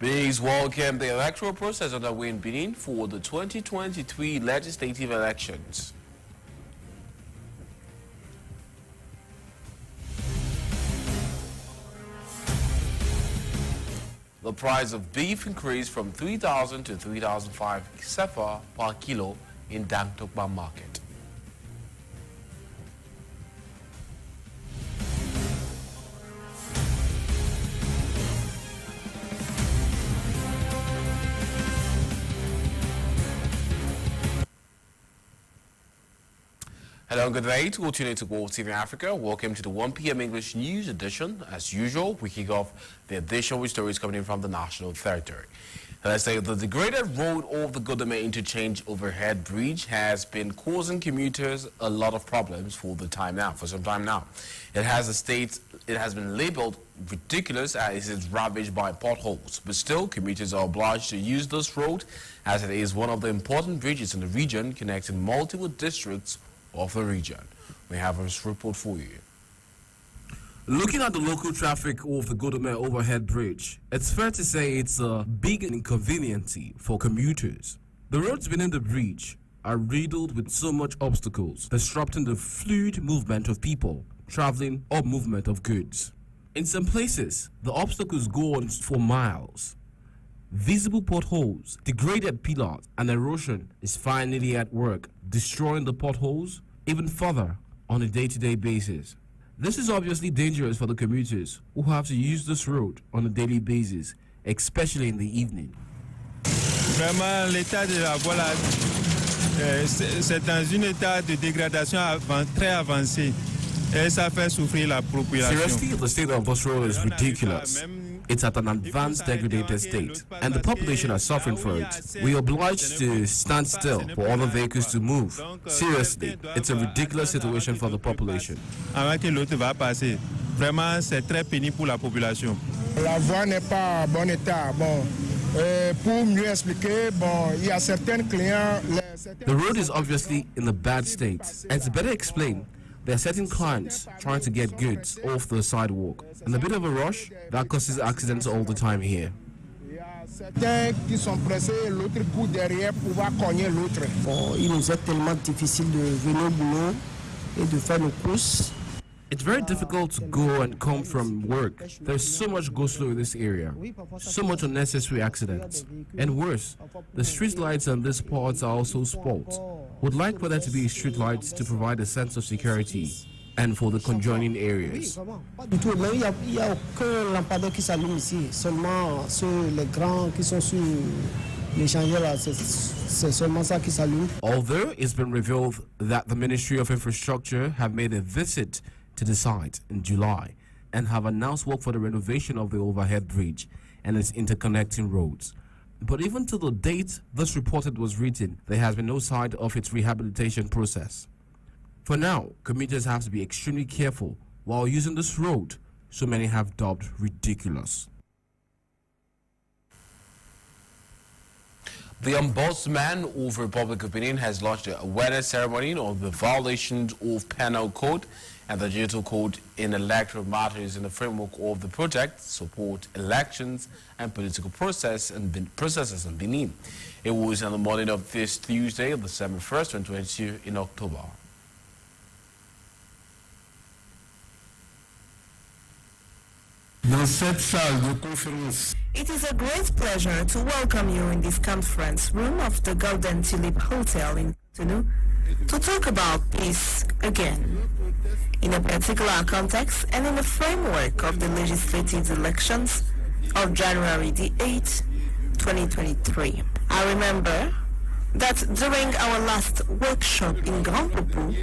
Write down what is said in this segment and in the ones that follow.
Please welcome the electoral process underway in Benin for the 2023 legislative elections. The price of beef increased from 3,000 to 3,005 sefa per kilo in Dangtokba market. Hello and good day to all tuning to Golfe TV Africa. Welcome to the 1 p.m. English News edition. As usual, we kick off the edition with stories coming in from the national territory. Let's say the degraded road of the Godome Interchange Overhead Bridge has been causing commuters a lot of problems for some time now. It has been labeled ridiculous as it is ravaged by potholes, but still commuters are obliged to use this road as it is one of the important bridges in the region connecting multiple districts of the region. We have a report for you. Looking at the local traffic of the Godome Overhead Bridge, it's fair to say it's a big inconvenience for commuters. The roads beneath the bridge are riddled with so much obstacles, disrupting the fluid movement of people traveling or movement of goods. In some places, the obstacles go on for miles. Visible potholes, degraded pillars, and erosion is finally at work, destroying the potholes even further on a day-to-day basis. This is obviously dangerous for the commuters who have to use this road on a daily basis, especially in the evening. Vraiment, l'état de la voie là, c'est dans un état de dégradation très avancé et ça fait souffrir la population. Seriously, the state of this road is ridiculous. It's at an advanced degraded state, and the population are suffering for it. We are obliged to stand still for other vehicles to move. Seriously, it's a ridiculous situation for the population. Avant que l'autre va passer, vraiment c'est très pénible pour la population. La voie n'est pas en bon état. Bon, pour mieux expliquer, bon, il y a certains clients. The road is obviously in a bad state, and to better explain, there are certain clients trying to get goods off the sidewalk. In a bit of a rush, that causes accidents all the time here. Il nous est tellement difficile de venir au boulot et de faire nos courses. It's very difficult to go and come from work. There's so much go-slow in this area, so much unnecessary accidents. And worse, the street lights on these parts are also spoiled. Would like for there to be street lights to provide a sense of security and for the conjoining areas. Although it's been revealed that the Ministry of Infrastructure have made a visit to the site in July and have announced work for the renovation of the overhead bridge and its interconnecting roads. But even to the date this reported was written, there has been no sign of its rehabilitation process. For now, commuters have to be extremely careful while using this road so many have dubbed ridiculous. The Ombudsman of the Republic of Benin has launched an awareness ceremony on the violations of penal code and the digital code in electoral matters in the framework of the project Support Elections and Political Processes in Benin. It was on the morning of this Tuesday, December 1st, 2022 in October. It is a great pleasure to welcome you in this conference room of the Golden Tulip Hotel in Cotonou to talk about peace again, in a particular context and in the framework of the legislative elections of January the 8th, 2023. I remember that during our last workshop in Grand Poupou,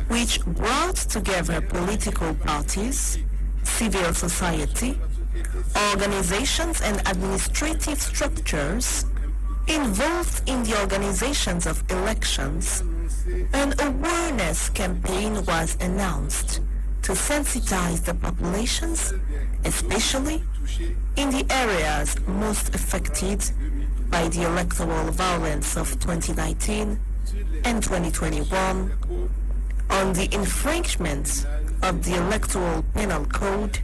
which brought together political parties, civil society, organizations and administrative structures involved in the organizations of elections, an awareness campaign was announced to sensitize the populations, especially in the areas most affected by the electoral violence of 2019 and 2021, on the infringement of the Electoral Penal Code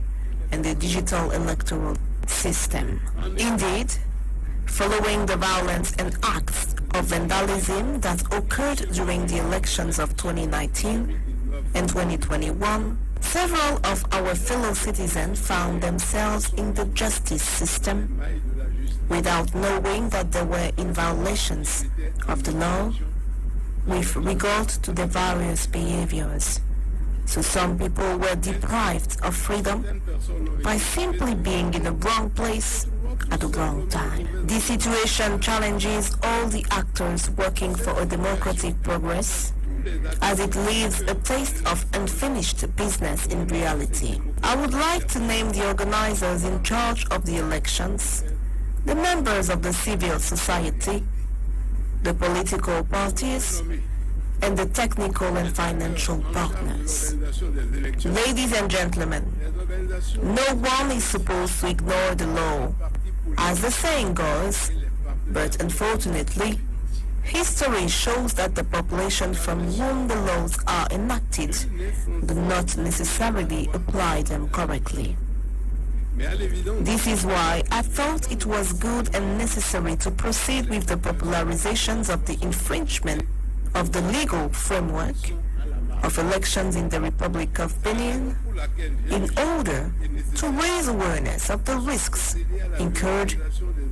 and the Digital Electoral system. Indeed, following the violence and acts of vandalism that occurred during the elections of 2019 and 2021, several of our fellow citizens found themselves in the justice system without knowing that they were in violations of the law with regard to their various behaviors. So some people were deprived of freedom by simply being in the wrong place at the wrong time. This situation challenges all the actors working for a democratic progress, as it leaves a taste of unfinished business in reality. I would like to name the organizers in charge of the elections, the members of the civil society, the political parties, and the technical and financial partners. Ladies and gentlemen, no one is supposed to ignore the law, as the saying goes, but unfortunately, history shows that the population from whom the laws are enacted do not necessarily apply them correctly. This is why I thought it was good and necessary to proceed with the popularizations of the infringement of the legal framework of elections in the Republic of Benin in order to raise awareness of the risks incurred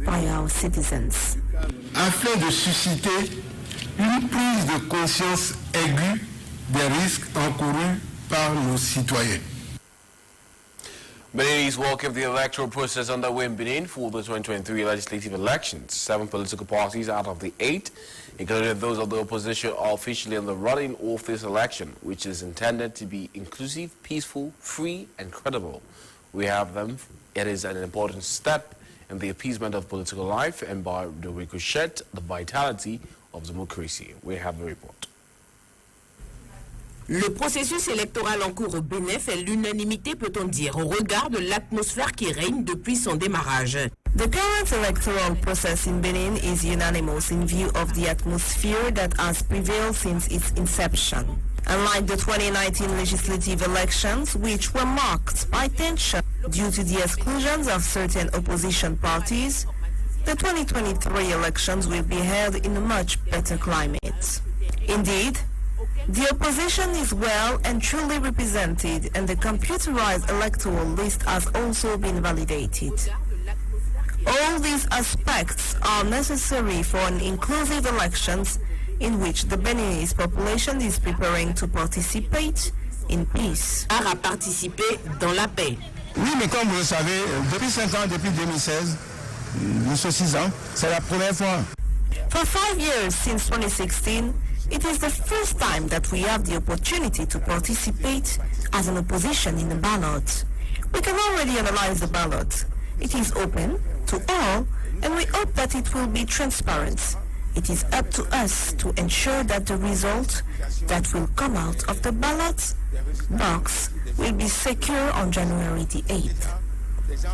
by our citizens. Afin de susciter une prise de conscience aiguë des risques encourus par nos citoyens. Beninese welcome the electoral process underway in Benin for the 2023 legislative elections. 7 political parties out of the 8, including those of the opposition, are officially in the running of this election, which is intended to be inclusive, peaceful, free, and credible. We have them. It is an important step in the appeasement of political life and by the ricochet, the vitality of democracy. We have the report. Le processus électoral en cours au Bénin fait l'unanimité, peut-on dire, au regard de l'atmosphère qui règne depuis son démarrage. The current electoral process in Benin is unanimous in view of the atmosphere that has prevailed since its inception. Unlike the 2019 legislative elections, which were marked by tension due to the exclusions of certain opposition parties, the 2023 elections will be held in a much better climate. Indeed, the opposition is well and truly represented, and the computerized electoral list has also been validated. All these aspects are necessary for an inclusive elections in which the Beninese population is preparing to participate in peace. À participer dans la paix. Oui, mais comme vous le savez, depuis 5 ans, depuis 2016, nous sommes 6 ans, c'est la première fois. For 5 years since 2016, it is the first time that we have the opportunity to participate as an opposition in the ballot. We can already analyze the ballot. It is open to all, and we hope that it will be transparent. It is up to us to ensure that the result that will come out of the ballot box will be secure on January the 8th.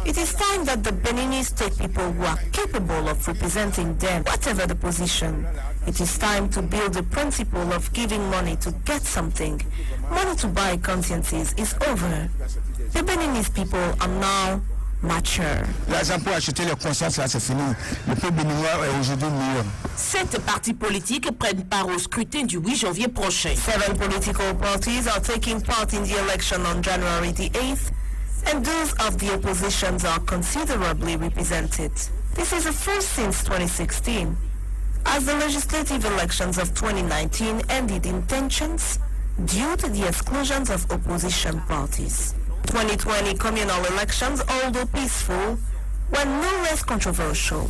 It is time that the Beninese take people who are capable of representing them, whatever the position. It is time to build the principle of giving money to get something. Money to buy consciences is over. The Beninese people are now mature. L'argent pour acheter les consciences, là, c'est fini. Le peuple béninois est aujourd'hui meilleur. 7 partis politiques prennent part au scrutin du 8 janvier prochain. 7 political parties are taking part in the election on January the 8th, and those of the oppositions are considerably represented. This is the first since 2016, as the legislative elections of 2019 ended in tensions due to the exclusions of opposition parties. 2020 communal elections, although peaceful, were no less controversial.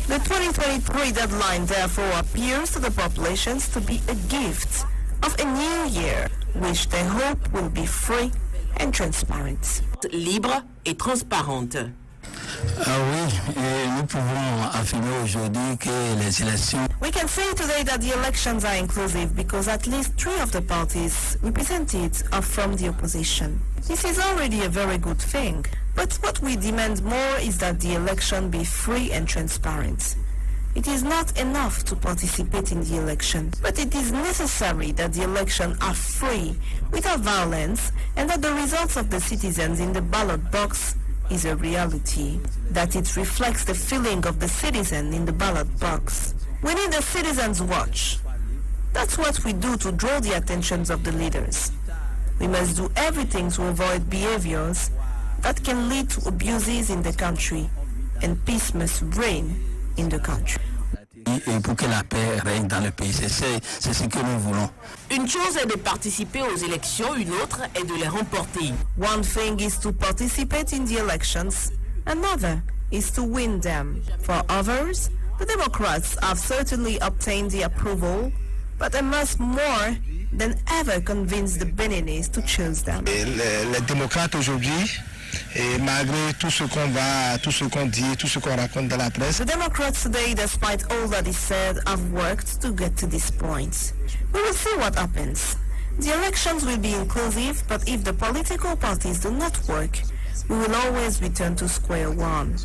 The 2023 deadline therefore appears to the populations to be a gift of a new year, which they hope will be free and transparent. Libre et transparente. Ah oui, et nous pouvons affirmer aujourd'hui que les élections... We can say today that the elections are inclusive because at least 3 of the parties represented are from the opposition. This is already a very good thing, but what we demand more is that the election be free and transparent. It is not enough to participate in the election, but it is necessary that the elections are free, without violence, and that the results of the citizens in the ballot box is a reality, that it reflects the feeling of the citizen in the ballot box. We need a citizen's watch. That's what we do to draw the attentions of the leaders. We must do everything to avoid behaviors that can lead to abuses in the country, and peace must reign in the country. Et pour que la paix règne dans le pays, c'est ce que nous voulons. Une chose est de participer aux élections, une autre est de les remporter. One thing is to participate in the elections, another is to win them. For others, the Democrats have certainly obtained the approval, but they must more than ever convince the Beninese to choose them. Les démocrates aujourd'hui, et malgré tout ce qu'on va, tout ce qu'on dit, tout ce qu'on raconte dans la presse. The Democrats today, despite all that is said, have worked to get to this point. We will see what happens. The elections will be inclusive, but if the political parties do not work, we will always return to square one.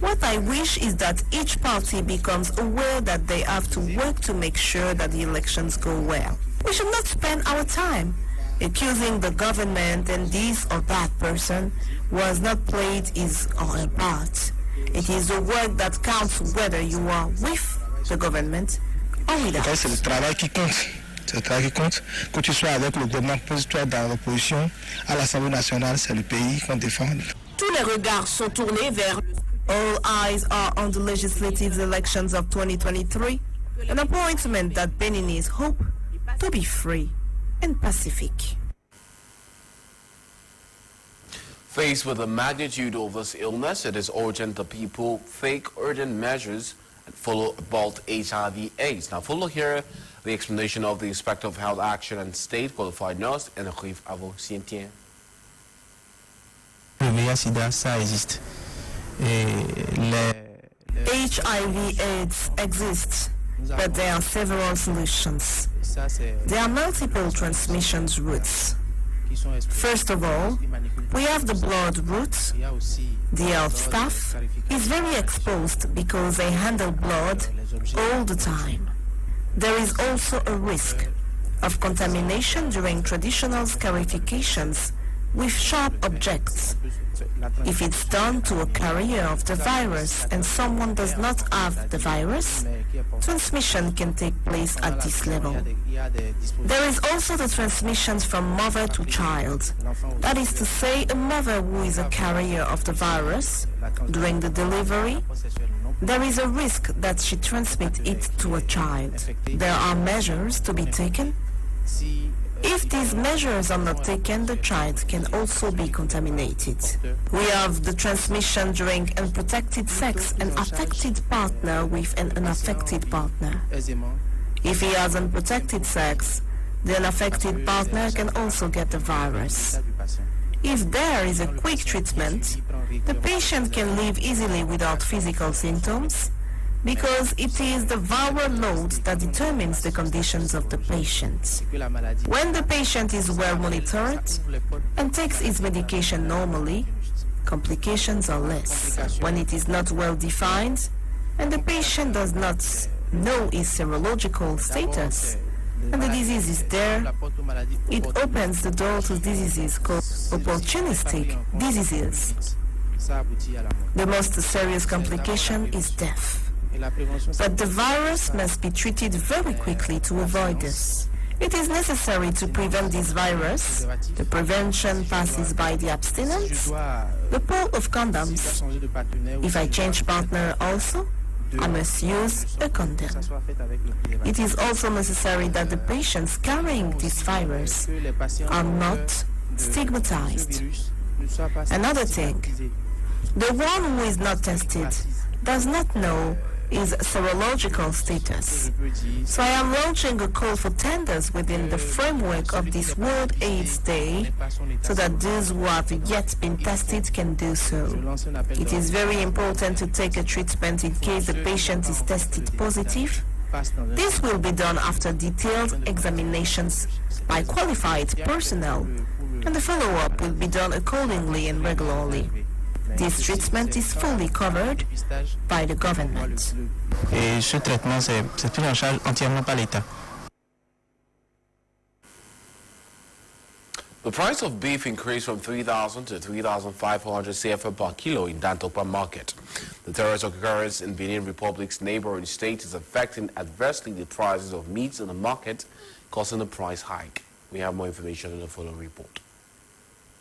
What I wish is that each party becomes aware that they have to work to make sure that the elections go well. We should not spend our time accusing the government and this or that person who has not played his or her part. It is the work that counts whether you are with the government or without. C'est le travail qui compte. C'est le travail qui compte. Que tu sois avec le gouvernement, que tu sois dans l'opposition, à l'Assemblée nationale, c'est le pays qu'on défend. Tous les regards sont tournés vers... All eyes are on the legislative elections of 2023, an appointment that Beninese hope to be free and pacific. Faced with the magnitude of this illness, it is urgent that people take urgent measures and follow about HIV/AIDS. Now, follow here the explanation of the Inspector of Health Action and State Qualified Nurse, Metohuey Sientien. Le VIH/SIDA, ça existe. HIV/AIDS exists, but there are several solutions. There are multiple transmission routes. First of all, we have the blood route. The health staff is very exposed because they handle blood all the time. There is also a risk of contamination during traditional scarifications with sharp objects. If it's done to a carrier of the virus and someone does not have the virus, transmission can take place at this level. There is also the transmission from mother to child. That is to say, a mother who is a carrier of the virus during the delivery, there is a risk that she transmits it to a child. There are measures to be taken. If these measures are not taken, the child can also be contaminated. We have the transmission during unprotected sex, an affected partner with an unaffected partner. If he has unprotected sex, the unaffected partner can also get the virus. If there is a quick treatment, the patient can live easily without physical symptoms, because it is the viral load that determines the conditions of the patient. When the patient is well monitored and takes his medication normally, complications are less. When it is not well defined and the patient does not know his serological status and the disease is there, it opens the door to diseases called opportunistic diseases. The most serious complication is death. But the virus must be treated very quickly to avoid this. It is necessary to prevent this virus. The prevention passes by the abstinence, the pull of condoms. If I change partner also, I must use a condom. It is also necessary that the patients carrying this virus are not stigmatized. Another thing, the one who is not tested does not know his serological status. So I am launching a call for tenders within the framework of this World AIDS Day so that those who have yet been tested can do so. It is very important to take a treatment in case the patient is tested positive. This will be done after detailed examinations by qualified personnel, and the follow-up will be done accordingly and regularly. This treatment is fully covered by the government. Et ce traitement, c'est pris en charge entièrement par l'État. The price of beef increased from 3,000 to 3,500 CFA per kilo in Dantokpa market. The terrorist occurrence in Benin Republic's neighboring state is affecting adversely the prices of meats in the market, causing a price hike. We have more information in the following report.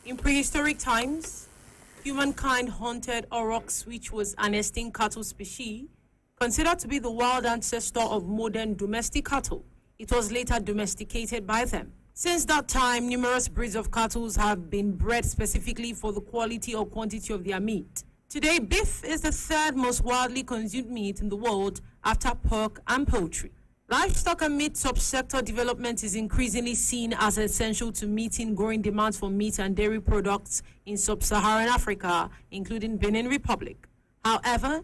In prehistoric times, humankind hunted aurochs, which was an extinct cattle species, considered to be the wild ancestor of modern domestic cattle. It was later domesticated by them. Since that time, numerous breeds of cattle have been bred specifically for the quality or quantity of their meat. Today, beef is the third most widely consumed meat in the world after pork and poultry. Livestock and meat subsector development is increasingly seen as essential to meeting growing demands for meat and dairy products in sub-Saharan Africa, including Benin Republic. However,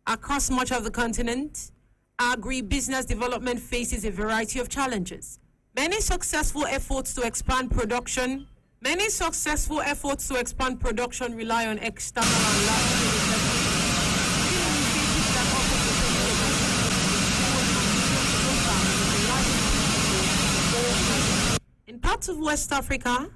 across much of the continent, agri-business development faces a variety of challenges. Many successful efforts to expand production rely on external and large-scale In parts of West Africa,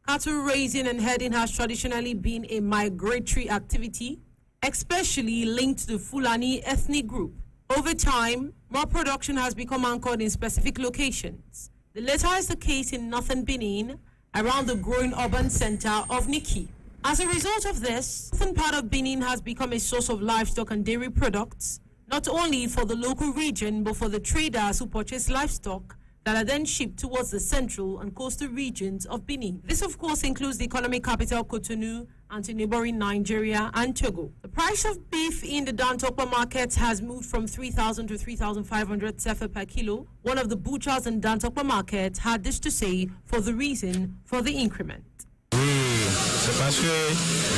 cattle raising and herding has traditionally been a migratory activity, especially linked to the Fulani ethnic group. Over time, more production has become anchored in specific locations. The latter is the case in northern Benin, around the growing urban center of Niki. As a result of this, northern part of Benin has become a source of livestock and dairy products, not only for the local region, but for the traders who purchase livestock that are then shipped towards the central and coastal regions of Benin. This, of course, includes the economic capital Cotonou and to neighboring Nigeria and Togo. The price of beef in the Dantokpa market has moved from 3,000 to 3,500 CFA per kilo. One of the butchers in Dantokpa market had this to say for the reason for the increment. C'est parce que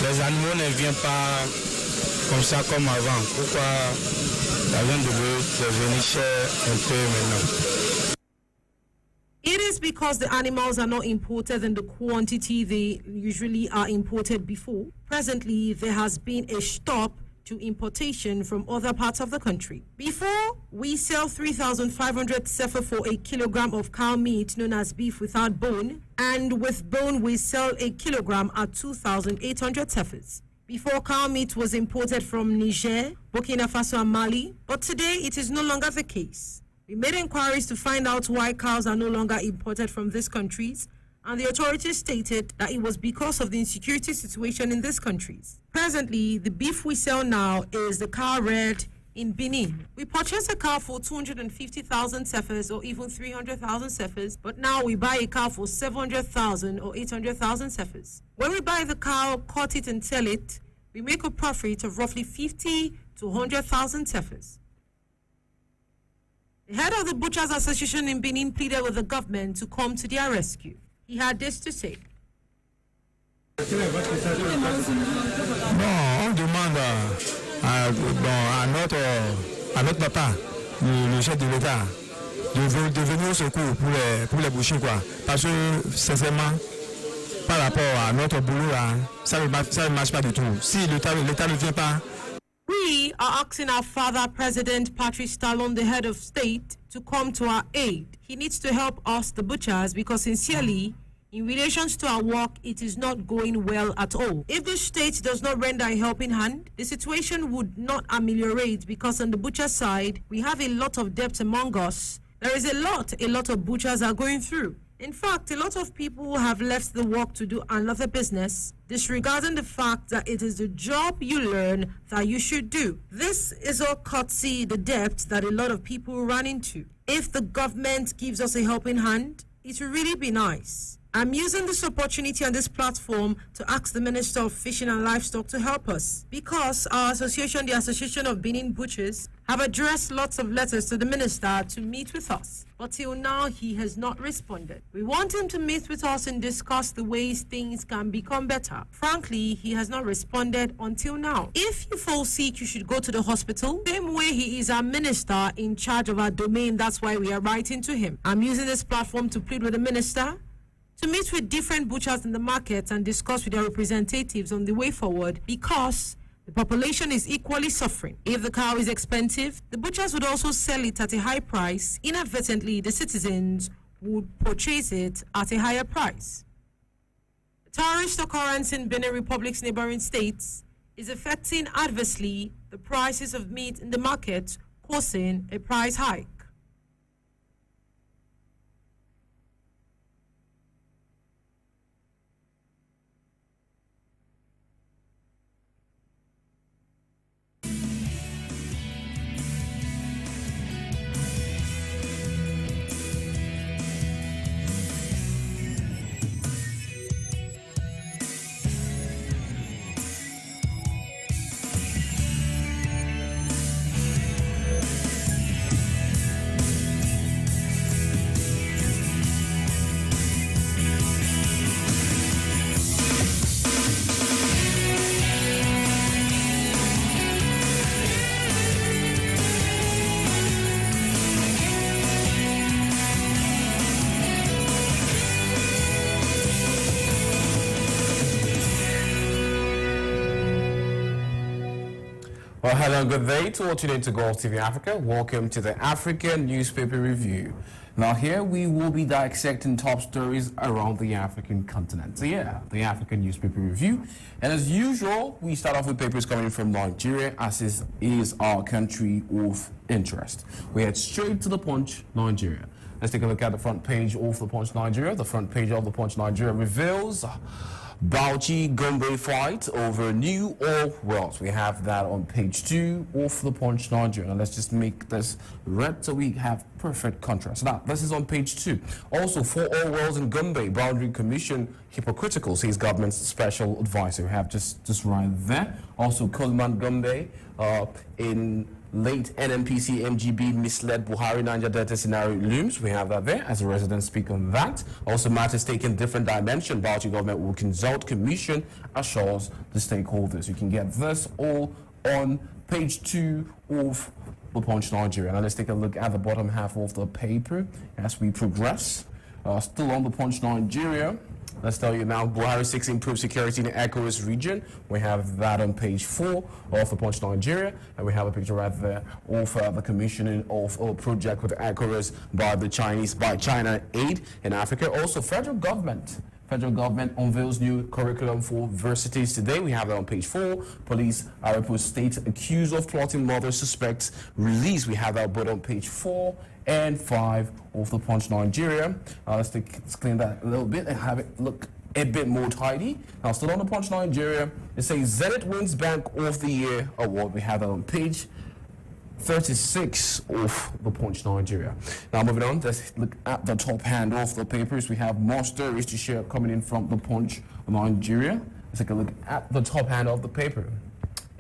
les animaux ne viennent pas comme ça comme avant. Pourquoi la viande de bœuf est devenue chère un peu maintenant? It is because the animals are not imported in the quantity they usually are imported before. Presently, there has been a stop to importation from other parts of the country. Before, we sell 3,500 CFA for a kilogram of cow meat known as beef without bone, and with bone we sell a kilogram at 2,800 CFAs. Before, cow meat was imported from Niger, Burkina Faso and Mali, but today it is no longer the case. We made inquiries to find out why cows are no longer imported from these countries, and the authorities stated that it was because of the insecurity situation in these countries. Presently, the beef we sell now is the cow red in Benin. We purchased a cow for 250,000 CFAs or even 300,000 CFAs, but now we buy a cow for 700,000 or 800,000 CFAs. When we buy the cow, cut it and sell it, we make a profit of roughly 50 to 100,000 CFAs. The head of the Butchers Association in Benin pleaded with the government to come to their rescue. He had this to say. Bon, on demande à notre papa, le chef de l'État, de venir au secours pour les bouchers, quoi. Parce que, sincèrement, par rapport à notre boulot, là, ça ne marche pas du tout. Si l'État ne vient pas. We are asking our father, President Patrice Talon, the head of state, to come to our aid. He needs to help us, the butchers, because sincerely, in relation to our work, it is not going well at all. If the state does not render a helping hand, the situation would not ameliorate because on the butcher side, we have a lot of debt among us. There is a lot of butchers are going through. In fact, a lot of people have left the work to do another business, disregarding the fact that it is the job you learn that you should do. This is all courtesy the debt that a lot of people run into. If the government gives us a helping hand, it will really be nice. I'm using this opportunity on this platform to ask the Minister of Fishing and Livestock to help us because our association, the Association of Benin Butchers, have addressed lots of letters to the Minister to meet with us. But till now, he has not responded. We want him to meet with us and discuss the ways things can become better. Frankly, he has not responded until now. If you fall sick, you should go to the hospital. Same way he is our minister in charge of our domain, that's why we are writing to him. I'm using this platform to plead with the minister to meet with different butchers in the market and discuss with their representatives on the way forward because the population is equally suffering. If the cow is expensive, the butchers would also sell it at a high price. Inadvertently, the citizens would purchase it at a higher price. Terrorist occurrence in Benin Republic's neighboring states is affecting adversely the prices of meat in the market, causing a price hike. Well, hello, good day to all tuning into Golfe TV Africa. Welcome to the African Newspaper Review. Now here we will be dissecting top stories around the African continent. So yeah, the African Newspaper Review. And as usual, we start off with papers coming from Nigeria, as is our country of interest. We head straight to the Punch, Nigeria. Let's take a look at the front page of the Punch, Nigeria. The front page of the Punch, Nigeria reveals Bauchi-Gombe fight over new oil wells. We have that on page 2 of the Punch, Nigeria. Now let's just make this red so we have perfect contrast. Now this is on page 2. Also, 4 oil wells in Gombe, Boundary Commission hypocritical, says government's special advisor. We have just right there. Also, Coleman Gombe in late NNPC MGB misled Buhari Niger Delta scenario looms. We have that there as a resident speak on that. Also, matters taking different dimension. Bauchi government will consult commission, assures the stakeholders. You can get this all on page 2 of the Punch, Nigeria. Now let's take a look at the bottom half of the paper as we progress. Still on the Punch, Nigeria. Let's tell you now, Buhari seeks improved security in the ECOWAS region. We have that on page 4 of the Punch, Nigeria. And we have a picture right there of the commissioning of a project with ECOWAS by China Aid in Africa. Also, federal government unveils new curriculum for universities today. We have that on page 4. Police Aripo State accused of plotting murder suspects released. We have that both on page 4 and 5 of the Punch, Nigeria. Let's clean that a little bit and have it look a bit more tidy. Now, still on the Punch, Nigeria, it says Zenith wins Bank of the Year award. We have that on page 36 of the Punch, Nigeria. Now moving on, let's look at the top hand of the papers. We have more stories to share coming in from the Punch, Nigeria. Let's take a look at the top hand of the paper.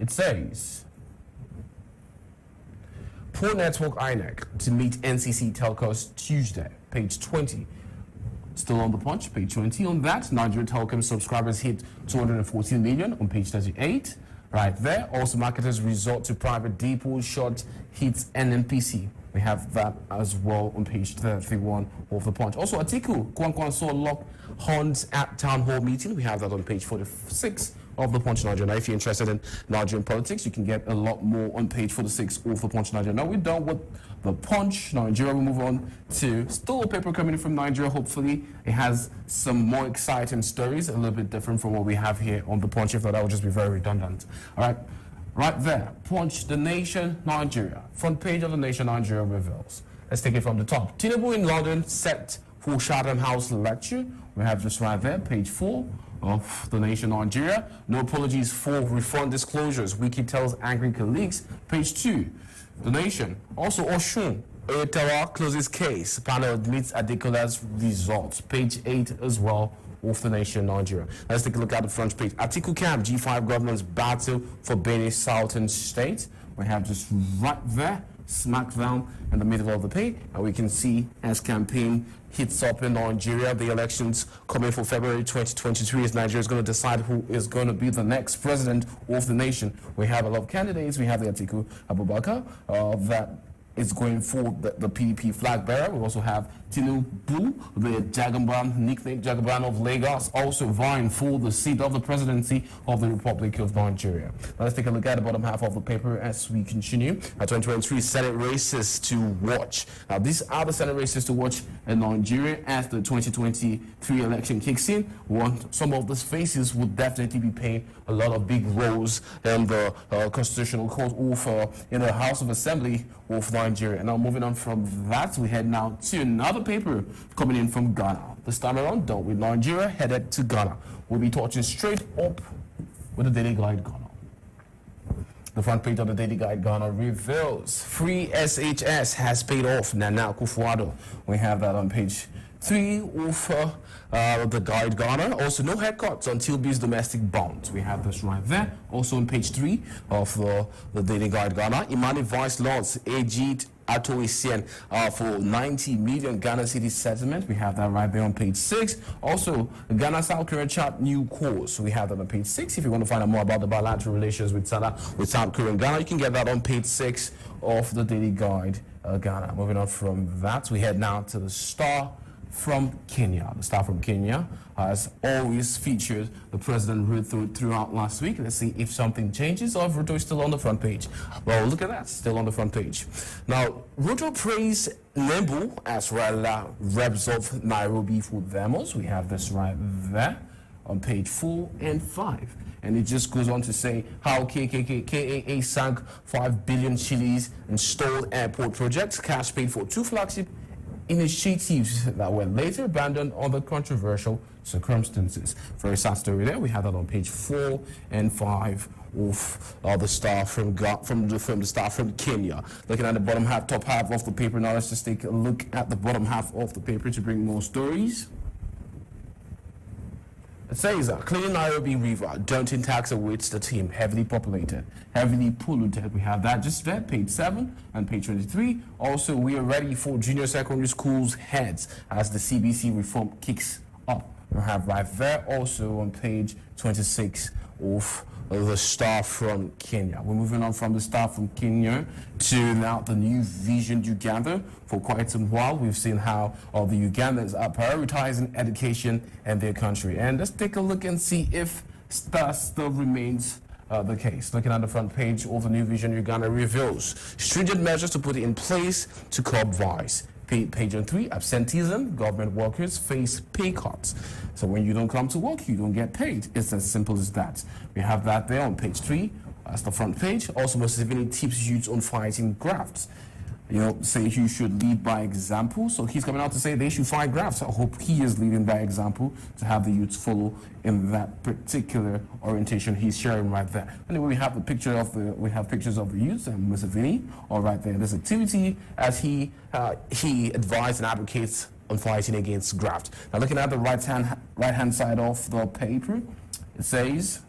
It says, Poor Network INEC to meet NCC telcos Tuesday, page 20. Still on the Punch, page 20. On that, Nigeria Telecom subscribers hit 214 million on page 38. Right there. Also, marketers resort to private depot short hits NNPC. We have that as well on page 31 of the Punch. Also, Atiku Kwankwanso lock horns at town hall meeting. We have that on page 46 of the Punch, Nigeria. Now, if you're interested in Nigerian politics, you can get a lot more on page 46 of the Punch, Nigeria. Now, we're done with the Punch, Nigeria. We move on to still a paper coming in from Nigeria. Hopefully, it has some more exciting stories, a little bit different from what we have here on the Punch. If not, that would just be very redundant. All right, right there, Punch, The Nation, Nigeria. Front page of The Nation, Nigeria reveals. Let's take it from the top. Tinubu in London set for Chatham House lecture. We have just right there, page 4 of The Nation, Nigeria. No apologies for refund disclosures. Wiki tells angry colleagues. Page 2, The Nation. Also, Oshun Oyetewa closes case. Panel admits Adekola's results. Page 8 as well of The Nation, Nigeria. Let's take a look at the front page. Atiku Camp, G5 government's battle for Benin Southern State. We have just right there, smack down in the middle of the page, and we can see as campaign hits up in Nigeria, the elections coming for February 2023, as Nigeria is going to decide who is going to be the next president of the nation. We have a lot of candidates. We have the Atiku Abubakar that is going for the PDP flag bearer. We also have Tinubu, the Jagaban, nicknamed Jagaban of Lagos, also vying for the seat of the presidency of the Republic of Nigeria. Now let's take a look at the bottom half of the paper as we continue. 2023 Senate races to watch. Now these are the Senate races to watch in Nigeria as the 2023 election kicks in. Some of these faces would definitely be playing a lot of big roles in the Constitutional Court of in the House of Assembly of Nigeria. Now moving on from that, we head now to another paper coming in from Ghana. This time around, done with Nigeria, headed to Ghana. We'll be touching straight up with the Daily Guide Ghana. The front page of the Daily Guide Ghana reveals free SHS has paid off Nana Akufo-Addo. We have that on page 3 of the Guide Ghana. Also, no haircuts until B's domestic bonds. We have this right there. Also on page 3 of the Daily Guide Ghana. Imani Vice Lords Ajit Atoisian for 90 million Ghana city settlement. We have that right there on page 6. Also, Ghana South Korea chart new course. We have that on page 6. If you want to find out more about the bilateral relations with South Korea and Ghana, you can get that on page 6 of the Daily Guide Ghana. Moving on from that, we head now to the Star from Kenya. The Star from Kenya has always featured the president throughout last week. Let's see if something changes or if Ruto is still on the front page. Well, look at that, still on the front page. Now, Ruto praised Nembu as Raila reps of Nairobi for demos. We have this right there on page 4 and 5. And it just goes on to say how KAA sank 5 billion shillings in stalled airport projects, cash paid for 2 flagship initiatives that were later abandoned under controversial circumstances. Very sad story there. We have that on page 4 and 5 of the Star from the Star from Kenya. Looking at the bottom half, top half of the paper. Now let's just take a look at the bottom half of the paper to bring more stories. It says, cleaning Nairobi River, daunting tax awaits the team, heavily populated, heavily polluted. We have that just there, page 7 and page 23. Also, we are ready for junior secondary schools heads as the CBC reform kicks up. We have right there also on page 26 of the Star from Kenya. We're moving on from the Star from Kenya to now the New Vision Uganda. For quite some while, we've seen how the Ugandans are prioritizing education in their country. And let's take a look and see if that still remains the case. Looking at the front page of the New Vision Uganda reveals stringent measures to put in place to curb vice. Page 3, absenteeism, government workers face pay cuts. So when you don't come to work, you don't get paid. It's as simple as that. We have that there on page 3 as the front page. Also, Museveni tips youths on fighting grafts. You know, say you should lead by example. So he's coming out to say they should fight grafts. I hope he is leading by example to have the youths follow in that particular orientation he's sharing right there. Anyway, we have the picture of pictures of the youths and Museveni all right there. This activity as he advised and advocates on fighting against graft. Now, looking at the right hand side of the paper, it says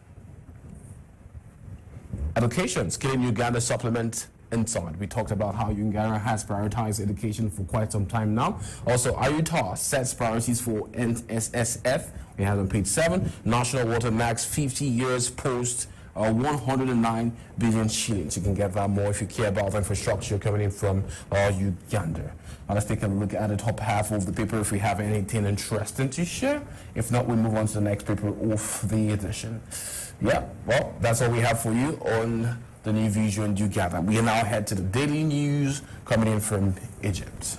education, skilling Uganda supplement. Inside. We talked about how Uganda has prioritized education for quite some time now. Also, Ayuta sets priorities for NSSF. We have on page 7. National Water Max 50 years post 109 billion shillings. You can get that more if you care about the infrastructure coming in from Uganda. Now let's take a look at the top half of the paper if we have anything interesting to share. If not, we'll move on to the next paper of the edition. Yeah, well, that's all we have for you on the New Vision Uganda. We now head to the daily news coming in from Egypt.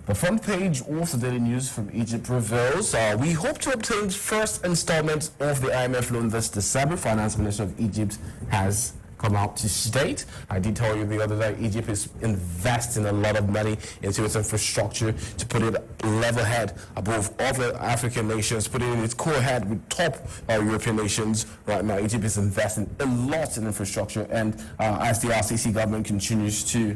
The front page of the daily news from Egypt reveals we hope to obtain first installment of the IMF loan this December. Finance Minister of Egypt has come out to state. I did tell you the other day, Egypt is investing a lot of money into its infrastructure to put it level head above other African nations, put it in its core head with top European nations. Right now, Egypt is investing a lot in infrastructure, and as the RCC government continues to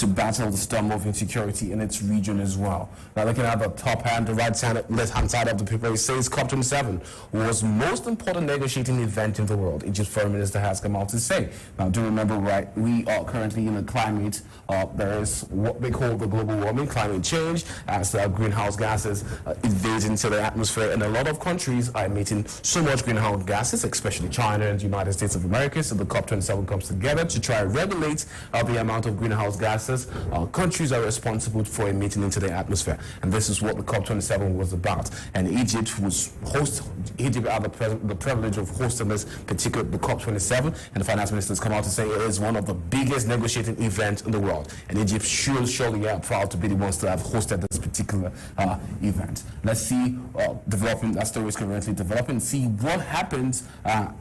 battle the storm of insecurity in its region as well. Now, looking at the top hand, the left-hand side of the paper, it says COP27 was most important negotiating event in the world. Egypt's foreign minister has come out to say Now, do remember, right, we are currently in a climate, there is what they call the global warming, climate change, as greenhouse gases invade into the atmosphere, and a lot of countries are emitting so much greenhouse gases, especially China and the United States of America. So the COP27 comes together to try and regulate the amount of greenhouse gases countries are responsible for emitting into the atmosphere. And this is what the COP27 was about. And Egypt had the privilege of hosting this particular the COP27, and the finance ministers come out to say it is one of the biggest negotiating events in the world. And Egypt surely are proud to be the ones to have hosted this particular event. Let's see developing that story is currently developing, see what happens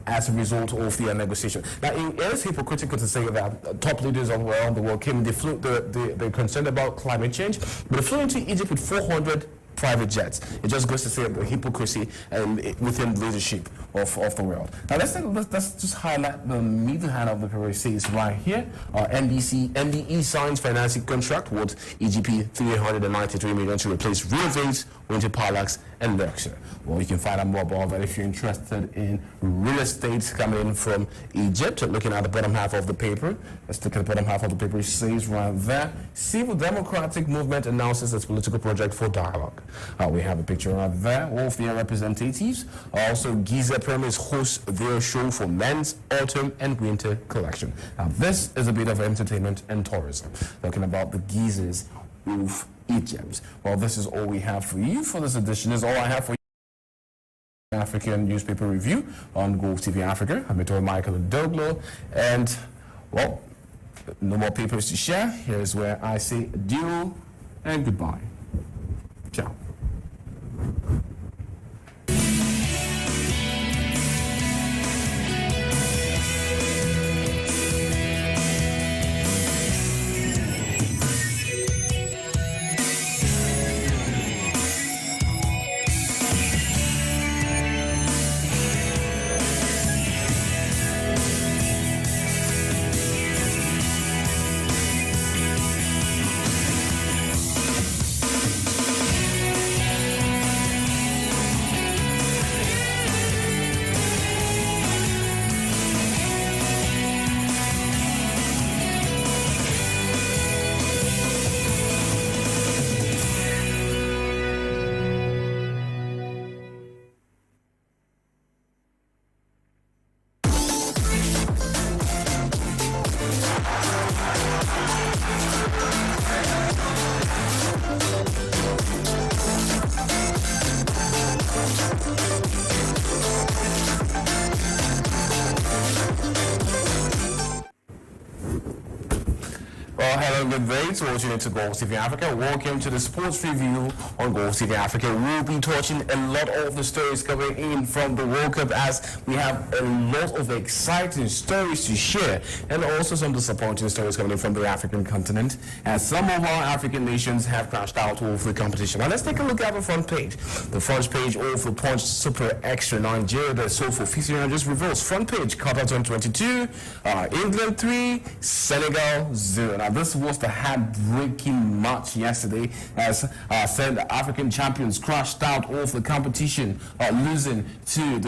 as a result of the negotiation. Now, it is hypocritical to say that top leaders around the world came, they're concerned about climate change, but they flew into Egypt with 400 private jets. It just goes to say the hypocrisy within leadership of the world. Now let's just highlight the middle hand of the paper. It says right here, NBE signs financing contract worth EGP 393 million to replace Renovate, Winter Palace, and Luxor. Well, you can find out more about that if you're interested in real estate coming in from Egypt. Looking at the bottom half of the paper, let's look at the bottom half of the paper. It says right there, Civil Democratic Movement announces its political project for dialogue. We have a picture right there of their representatives. Also, Giza Premise hosts their show for men's autumn and winter collection. Now, this is a bit of entertainment and tourism. Talking about the Gizas of Egypt. Well, this is all we have for you for this edition. This is all I have for you. African newspaper review on Golfe TV Africa. I'm Metohuey Michael ADOGLO, and well, no more papers to share. Here's where I say adieu and goodbye. Ciao. Good day to all tuning to Golfe TV Africa. Welcome to the sports review on Golfe TV Africa. We'll be touching a lot of the stories coming in from the World Cup, as we have a lot of exciting stories to share, and also some disappointing stories coming in from the African continent, as some of our African nations have crashed out of the competition. Now let's take a look at the front page. The front page of the Punch Super Extra Nigeria, the sold for 1500 just reveals. Front page, Qatar 2022, England 3, Senegal 0. Now this was the heartbreaking match yesterday, as said the African champions crashed out of the competition, losing to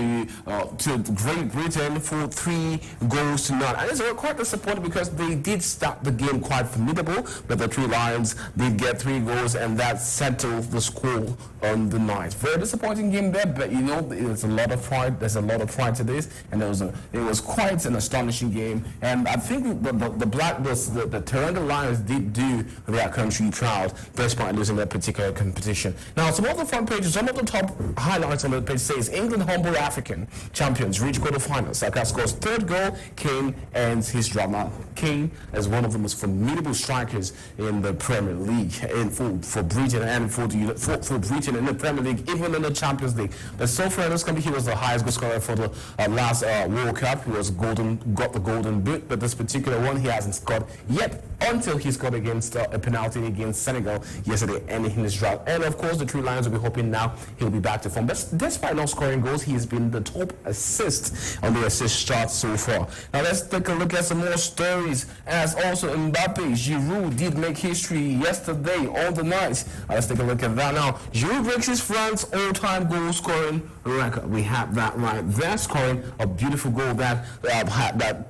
Great Britain for 3-0. And it's quite disappointing because they did start the game quite formidable, but the Three Lions did get 3 goals, and that settled the score on the night. Very disappointing game there, but you know, there's a lot of pride. There's a lot of pride to this, and it was quite an astonishing game. And I think the Toronto Lions did do their country proud despite losing that particular competition. Now, some of the front pages, some of the top highlights on the page says England humble African champions reach quarterfinals. Saka scores 3rd goal. Kane ends his drama. Kane is one of the most formidable strikers in the Premier League, for Britain and for Britain in the Premier League, even in the Champions League. But so far in this company, he was the highest goal scorer for the last World Cup. He was got the golden boot, but this particular one he hasn't scored yet until he scored against a penalty against Senegal yesterday, ending his drought. And of course, the Three Lions will be hoping now he'll be back to form. But despite not scoring goals, he has been the top assist on the assist chart so far. Now let's take a look at some more stories. As also Mbappe, Giroud did make history yesterday on the night. Let's take a look at that now. Giroud breaks his France all-time goal scoring record. We have that right there, scoring a beautiful goal that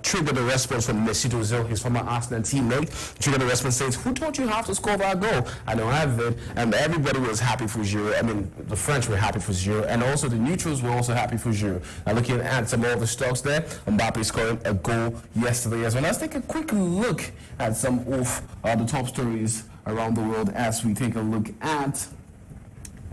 triggered the response from Metohuey, his former Arsenal teammate. Triggered the response saying, "Who taught you how to score that goal?" I know I did, and everybody was happy for Giroud. I mean, the French were happy for Giroud, and also the neutrals were also happy for Giroud. Now looking at some of the stocks there, Mbappe scoring a goal yesterday as well. Let's take a quick look at some of the top stories around the world as we take a look at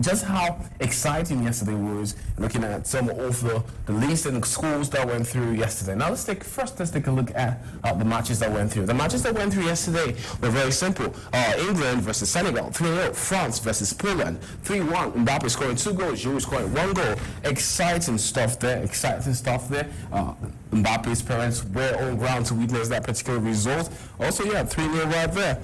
just how exciting yesterday was, looking at some of the leagues and schools that went through yesterday. Now let's take a look at the matches that went through. The matches that went through yesterday were very simple. England versus Senegal, 3-0. France versus Poland, 3-1. Mbappe scoring 2 goals, Giroud scoring 1 goal. Exciting stuff there. Mbappe's parents were on ground to witness that particular result. Also, 3-0 right there.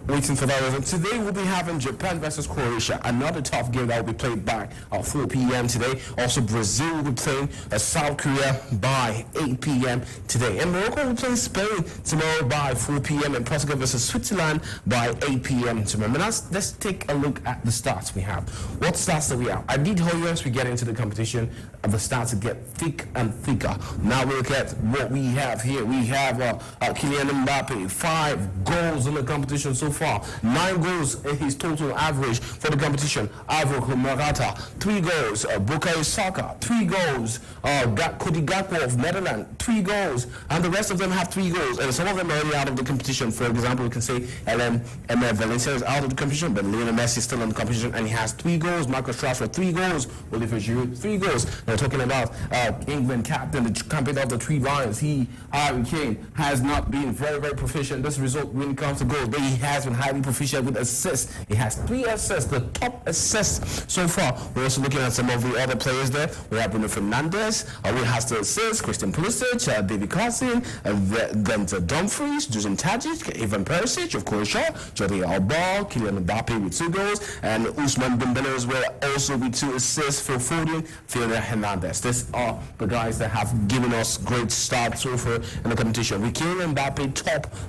Waiting for that result. Today we'll be having Japan versus Croatia, another tough game that will be played by 4 p.m. today. Also, Brazil will be playing South Korea by 8 p.m. today. And Morocco will play Spain tomorrow by 4 p.m. and Portugal versus Switzerland by 8 p.m. tomorrow. But let's take a look at the stats we have. What stats do we have? I did tell you as we get into the competition, the stats get thick and thicker. Now we look at what we have here. We have Kylian Mbappe, 5 goals in the competition so far. 9 goals in his total average for the competition. Alvaro Morata, 3 goals. Bukayo Saka, 3 goals. Cody Gakpo of Netherlands, 3 goals. And the rest of them have 3 goals. And some of them are already out of the competition. For example, we can say Emma Valencia is out of the competition, but Lionel Messi is still in the competition and he has 3 goals. Marcus Rashford, 3 goals. Olivier Giroud, 3 goals. They're talking about England captain, the captain of the Three Lions. Harry Kane, has not been very, very proficient this result when it comes to goals, but he has been highly proficient with assists. He has 3 assists, the top assists so far. We're also looking at some of the other players there. We have Bruno Fernandes, we have the assists, Christian Pulisic, David Klassen, Gunther Dumfries, Dusan Tadic, Ivan Perisic of Croatia, Jordi Alba, Kylian Mbappe with 2 goals, and Ousmane Dembele as well, also with 2 assists for Foden, Theo Hernandez. These are the guys that have given us great starts so far in the competition. We Kylian Mbappe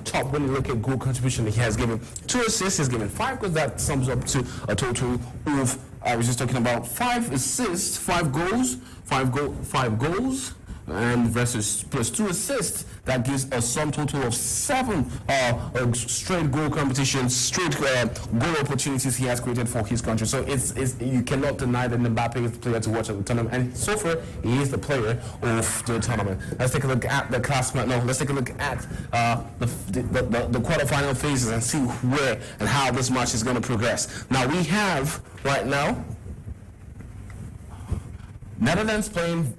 top when you look at goal contribution. He has given 2 assists, he's given 5 goals. That sums up to a total of, I was just talking about 5 assists, 5 goals, 5 goals, and versus plus 2 assists. That gives a sum total of 7 straight goal competitions, straight goal opportunities he has created for his country. So it's you cannot deny that Mbappe is the player to watch at the tournament, and so far he is the player of the tournament. Let's take a look at the let's take a look at the quarterfinal phases and see where and how this match is going to progress. Now we have right now Netherlands playing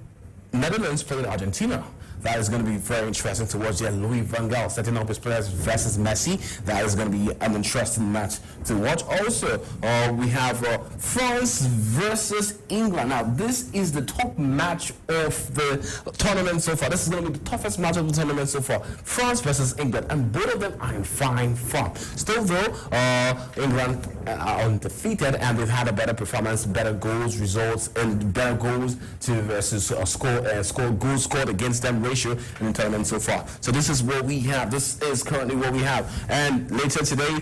Argentina. That is going to be very interesting to watch. Louis van Gaal setting up his players versus Messi. That is going to be an interesting match to watch. Also, we have France versus England. Now, this is the top match of the tournament so far. This is going to be the toughest match of the tournament so far. France versus England, and both of them are in fine form. Still, though, England are undefeated, and they've had a better performance, better goals, results, and better goals to versus goals scored against them ratio in the tournament so far. So this is what we have. This is currently what we have. And later today,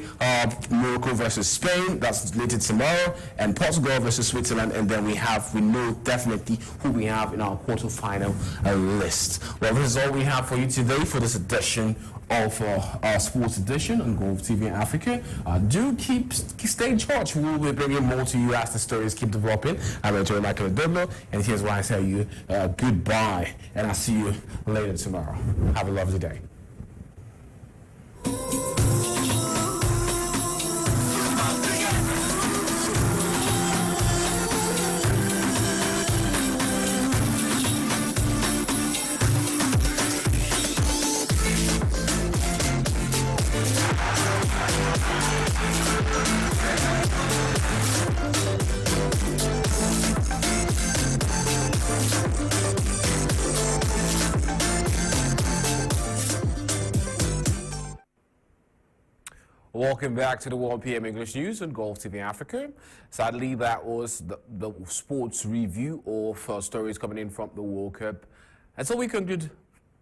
Morocco versus Spain. That's later tomorrow, and Portugal versus Switzerland. And then we know definitely who we have in our quarterfinal list. Well, this is all we have for you today for this edition of our sports edition on Golfe TV Africa. Do stay in touch. We will be bringing more to you as the stories keep developing. I'm Metohuey ADOGLO, and here's why I tell you goodbye, and I'll see you later tomorrow. Have a lovely day. Welcome back to the 1 p.m. English News on Golfe TV Africa. Sadly, that was the sports review of stories coming in from the World Cup. And so we conclude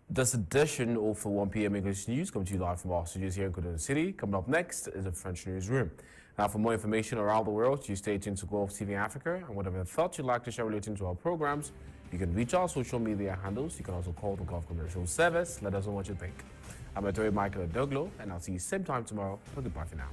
this edition of the 1 p.m. English News, coming to you live from our studios here in Golden City. Coming up next is the French Newsroom. Now, for more information around the world, you stay tuned to Golfe TV Africa. And whatever thoughts you'd like to share relating to our programs, you can reach our social media handles. You can also call the Golfe Commercial Service. Let us know what you think. I'm Metohuey ADOGLO, and I'll see you same time tomorrow. Well, goodbye for now.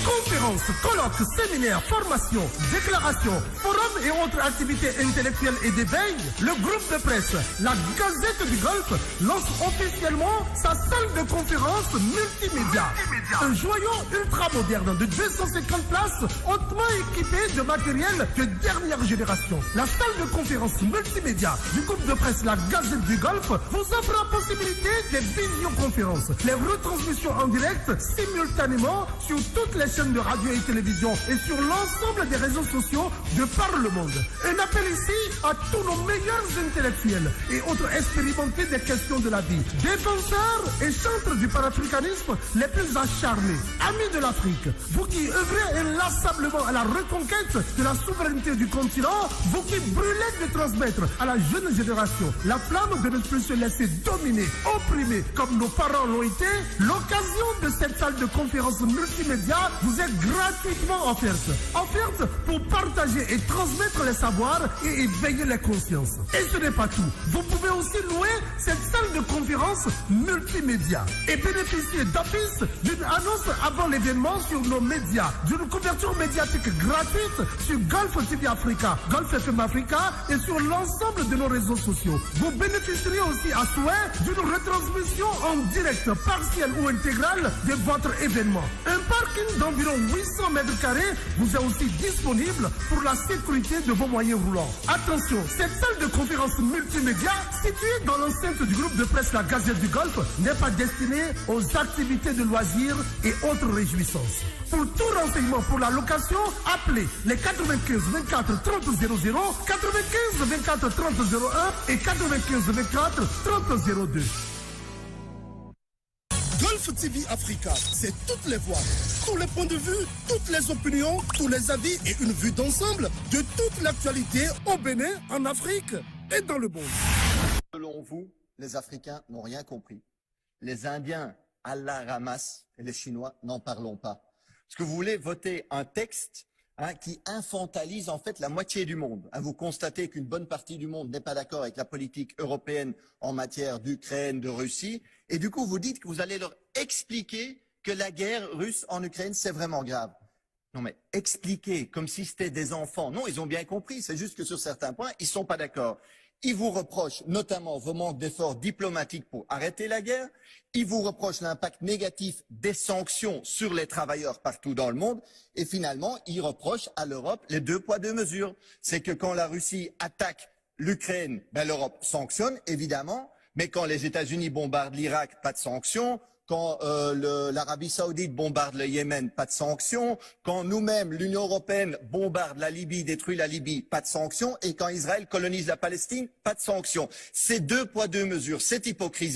Conférences, colloques, séminaires, formations, déclarations, forums et autres activités intellectuelles et d'éveil, le groupe de presse, la Gazette du Golfe, lance officiellement sa salle de conférence multimédia. Un joyau ultra moderne de 250 places, hautement équipé de matériel de dernière génération. La salle de conférence multimédia du groupe de presse, la Gazette du Golfe, vous offre la possibilité des visioconférences, les retransmissions en direct simultanément sur toutes les chaînes de radio et télévision et sur l'ensemble des réseaux sociaux de par le monde. Un appel ici à tous nos meilleurs intellectuels et autres expérimentés des questions de la vie, défenseurs et chantres du panafricanisme les plus acharnés, amis de l'Afrique, vous qui œuvrez inlassablement à la reconquête de la souveraineté du continent, vous qui brûlez de transmettre à la jeune génération la flamme de ne plus se laisser dominer, opprimer comme nos parents l'ont été, l'occasion de cette salle de conférence multimédia vous est gratuitement offerte. Offerte pour partager et transmettre les savoirs et éveiller les consciences. Et ce n'est pas tout. Vous pouvez aussi louer cette salle de conférence multimédia et bénéficier d'office d'une annonce avant l'événement sur nos médias, d'une couverture médiatique gratuite sur Golfe TV AFRICA, Golfe FM Africa et sur l'ensemble de nos réseaux sociaux. Vous bénéficierez aussi à souhait d'une retransmission en direct, partielle ou intégrale de votre événement. Un parking d'environ 800 mètres carrés vous est aussi disponible pour la sécurité de vos moyens roulants. Attention, cette salle de conférence multimédia située dans l'enceinte du groupe de presse La Gazette du Golfe n'est pas destinée aux activités de loisirs et autres réjouissances. Pour tout renseignement pour la location, appelez les 95 24 30 00, 95 24 30 01 et 95 24 30 02. Golfe TV Africa, c'est toutes les voix, tous les points de vue, toutes les opinions, tous les avis et une vue d'ensemble de toute l'actualité au Bénin, en Afrique et dans le monde. Selon vous, les Africains n'ont rien compris. Les Indiens à la ramasse et les Chinois, n'en parlons pas. Parce que vous voulez voter un texte qui infantilise en fait la moitié du monde. Vous constatez qu'une bonne partie du monde n'est pas d'accord avec la politique européenne en matière d'Ukraine, de Russie. Et du coup, vous dites que vous allez leur expliquer que la guerre russe en Ukraine, c'est vraiment grave. Non mais expliquer comme si c'était des enfants. Non, ils ont bien compris. C'est juste que sur certains points, ils ne sont pas d'accord. Ils vous reprochent notamment vos manques d'efforts diplomatiques pour arrêter la guerre. Ils vous reprochent l'impact négatif des sanctions sur les travailleurs partout dans le monde. Et finalement, ils reprochent à l'Europe les 2 poids 2 mesures. C'est que quand la Russie attaque l'Ukraine, l'Europe sanctionne, évidemment. Mais quand les États-Unis bombardent l'Irak, pas de sanctions. Quand l'Arabie Saoudite bombarde le Yémen, pas de sanctions. Quand nous-mêmes, l'Union Européenne, bombarde la Libye, détruit la Libye, pas de sanctions. Et quand Israël colonise la Palestine, pas de sanctions. C'est 2 poids 2 mesures, cette hypocrisie.